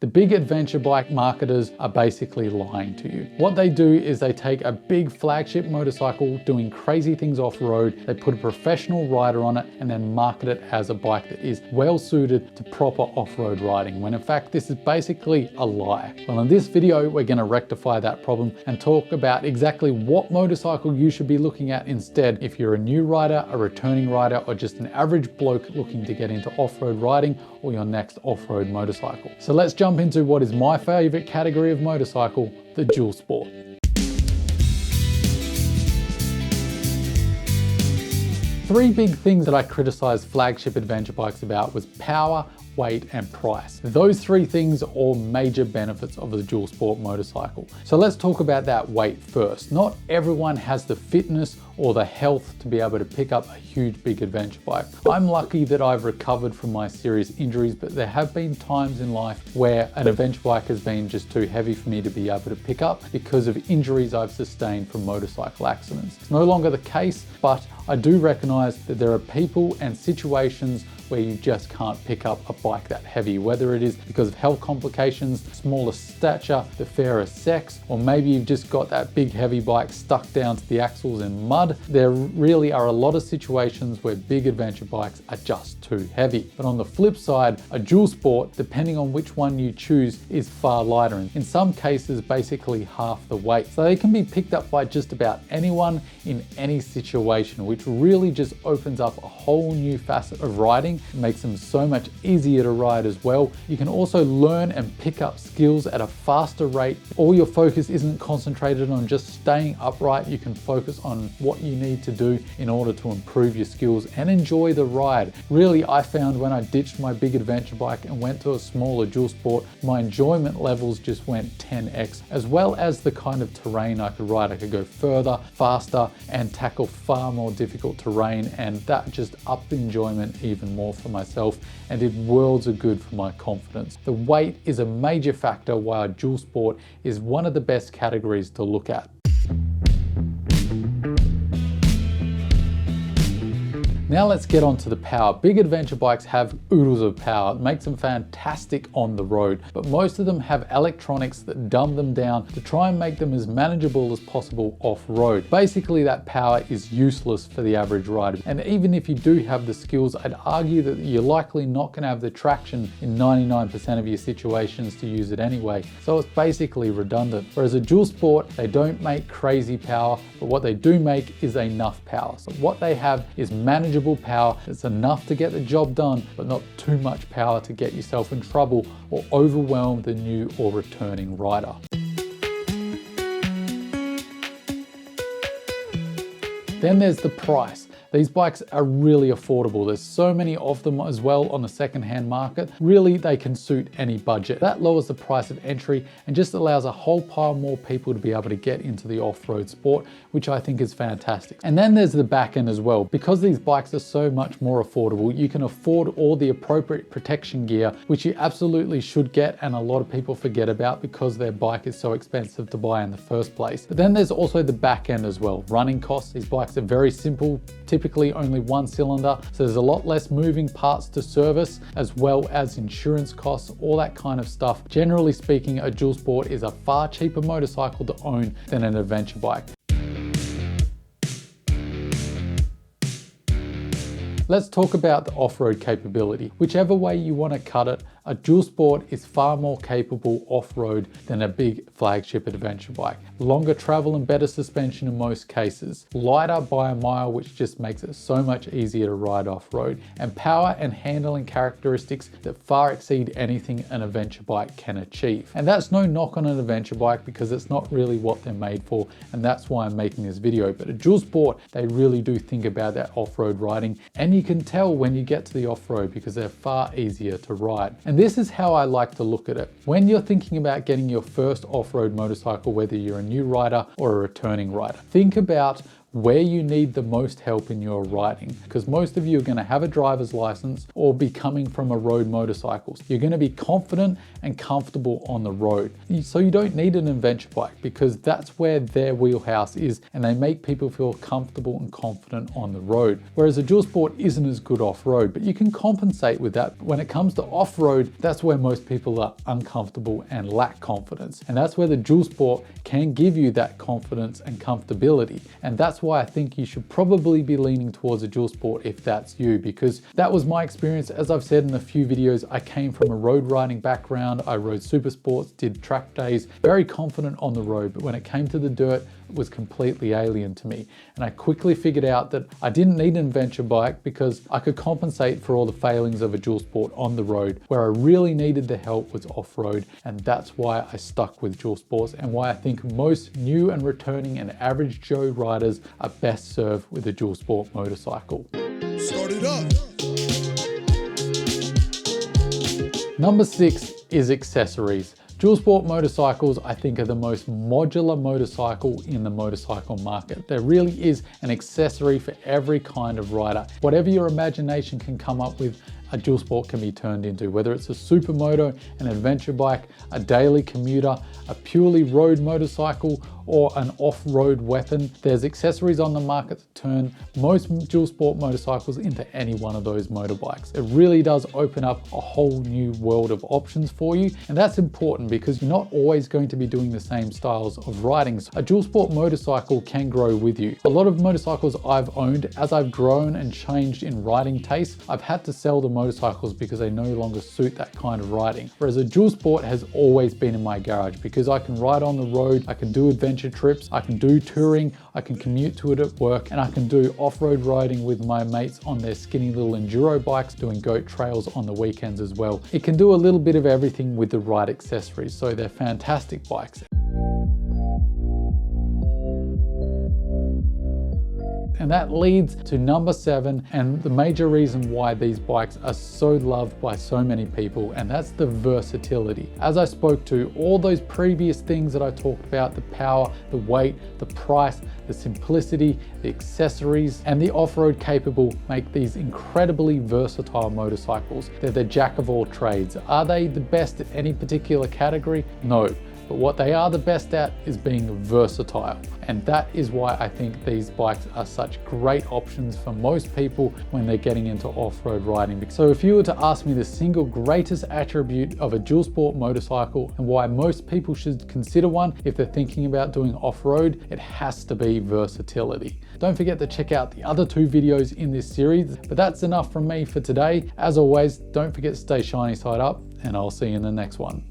The big adventure bike marketers are basically lying to you. What they do is they take a big flagship motorcycle doing crazy things off-road, they put a professional rider on it and then market it as a bike that is well suited to proper off-road riding, when in fact this is basically a lie. Well, in this video we're going to rectify that problem and talk about exactly what motorcycle you should be looking at instead if you're a new rider, a returning rider, or just an average bloke looking to get into off-road riding or your next off-road motorcycle. So let's jump into what is my favorite category of motorcycle, the dual sport. Three big things that I criticized flagship adventure bikes about was power, weight, and price. Those three things are all major benefits of a dual sport motorcycle. So let's talk about that weight first. Not everyone has the fitness or the health to be able to pick up a huge big adventure bike. I'm lucky that I've recovered from my serious injuries, but there have been times in life where an adventure bike has been just too heavy for me to be able to pick up because of injuries I've sustained from motorcycle accidents. It's no longer the case, but I do recognize that there are people and situations where you just can't pick up a bike that heavy, whether it is because of health complications, smaller stature, the fairer sex, or maybe you've just got that big heavy bike stuck down to the axles in mud. There really are a lot of situations where big adventure bikes are just too heavy. But on the flip side, a dual sport, depending on which one you choose, is far lighter, and in some cases basically half the weight. So they can be picked up by just about anyone in any situation, which really just opens up a whole new facet of riding. It makes them so much easier to ride as well. You can also learn and pick up skills at a faster rate. All your focus isn't concentrated on just staying upright. You can focus on what you need to do in order to improve your skills and enjoy the ride. Really, I found when I ditched my big adventure bike and went to a smaller dual sport, my enjoyment levels just went 10x, as well as the kind of terrain I could ride. I could go further, faster, and tackle far more difficult terrain, and that just upped the enjoyment even more for myself and did worlds of good for my confidence. The weight is a major factor why a dual sport is one of the best categories to look at. Now let's get on to the power. Big adventure bikes have oodles of power. It makes them fantastic on the road, but most of them have electronics that dumb them down to try and make them as manageable as possible off-road. Basically, that power is useless for the average rider. And even if you do have the skills, I'd argue that you're likely not going to have the traction in 99% of your situations to use it anyway. So it's basically redundant. Whereas a dual sport, they don't make crazy power, but what they do make is enough power. So what they have is manageable power that's enough to get the job done, but not too much power to get yourself in trouble or overwhelm the new or returning rider. Then there's the price. These bikes are really affordable. There's so many of them as well on the secondhand market. Really, they can suit any budget. That lowers the price of entry and just allows a whole pile more people to be able to get into the off-road sport, which I think is fantastic. And then there's the back end as well. Because these bikes are so much more affordable, you can afford all the appropriate protection gear, which you absolutely should get, and a lot of people forget about because their bike is so expensive to buy in the first place. But then there's also the back end as well. Running costs. These bikes are very simple, typically only one cylinder, so there's a lot less moving parts to service, as well as insurance costs, all that kind of stuff. Generally speaking, a dual sport is a far cheaper motorcycle to own than an adventure bike. Let's talk about the off-road capability. Whichever way you want to cut it, a dual sport is far more capable off-road than a big flagship adventure bike. Longer travel and better suspension in most cases. Lighter by a mile, which just makes it so much easier to ride off-road. And power and handling characteristics that far exceed anything an adventure bike can achieve. And that's no knock on an adventure bike because it's not really what they're made for, and that's why I'm making this video. But a dual sport, they really do think about that off-road riding, and you can tell when you get to the off-road because they're far easier to ride. And this is how I like to look at it. When you're thinking about getting your first off-road motorcycle, whether you're a new rider or a returning rider, think about where you need the most help in your riding, because most of you are going to have a driver's license or be coming from a road motorcycles. You're going to be confident and comfortable on the road. So you don't need an adventure bike, because that's where their wheelhouse is, and they make people feel comfortable and confident on the road. Whereas a dual sport isn't as good off-road, but you can compensate with that. When it comes to off-road, that's where most people are uncomfortable and lack confidence. And that's where the dual sport can give you that confidence and comfortability. And that's why I think you should probably be leaning towards a dual sport if that's you, because that was my experience. As I've said in a few videos, I came from a road riding background. I rode super sports, did track days, very confident on the road, but when it came to the dirt, it was completely alien to me. And I quickly figured out that I didn't need an adventure bike because I could compensate for all the failings of a dual sport on the road. Where I really needed the help was off-road, and that's why I stuck with dual sports, and why I think most new and returning and average Joe riders are best served with a dual sport motorcycle. Start it up. Number 6 is accessories. Dual sport motorcycles, I think, are the most modular motorcycle in the motorcycle market. There really is an accessory for every kind of rider. Whatever your imagination can come up with, a dual sport can be turned into, whether it's a supermoto, an adventure bike, a daily commuter, a purely road motorcycle, or an off-road weapon. There's accessories on the market to turn most dual sport motorcycles into any one of those motorbikes. It really does open up a whole new world of options for you, and that's important because you're not always going to be doing the same styles of riding. A dual sport motorcycle can grow with you. A lot of motorcycles I've owned, as I've grown and changed in riding taste, I've had to sell the motorcycles because they no longer suit that kind of riding. Whereas a dual sport has always been in my garage because I can ride on the road, I can do adventure trips, I can do touring, I can commute to it at work, and I can do off-road riding with my mates on their skinny little enduro bikes, doing goat trails on the weekends as well. It can do a little bit of everything with the right accessories, so they're fantastic bikes. And that leads to number 7, and the major reason why these bikes are so loved by so many people, and that's the versatility. As I spoke to, all those previous things that I talked about, the power, the weight, the price, the simplicity, the accessories, and the off-road capable make these incredibly versatile motorcycles. They're the jack of all trades. Are they the best at any particular category? No. But what they are the best at is being versatile. And that is why I think these bikes are such great options for most people when they're getting into off-road riding. So if you were to ask me the single greatest attribute of a dual sport motorcycle and why most people should consider one if they're thinking about doing off-road, it has to be versatility. Don't forget to check out the other 2 videos in this series. But that's enough from me for today. As always, don't forget to stay shiny side up, and I'll see you in the next one.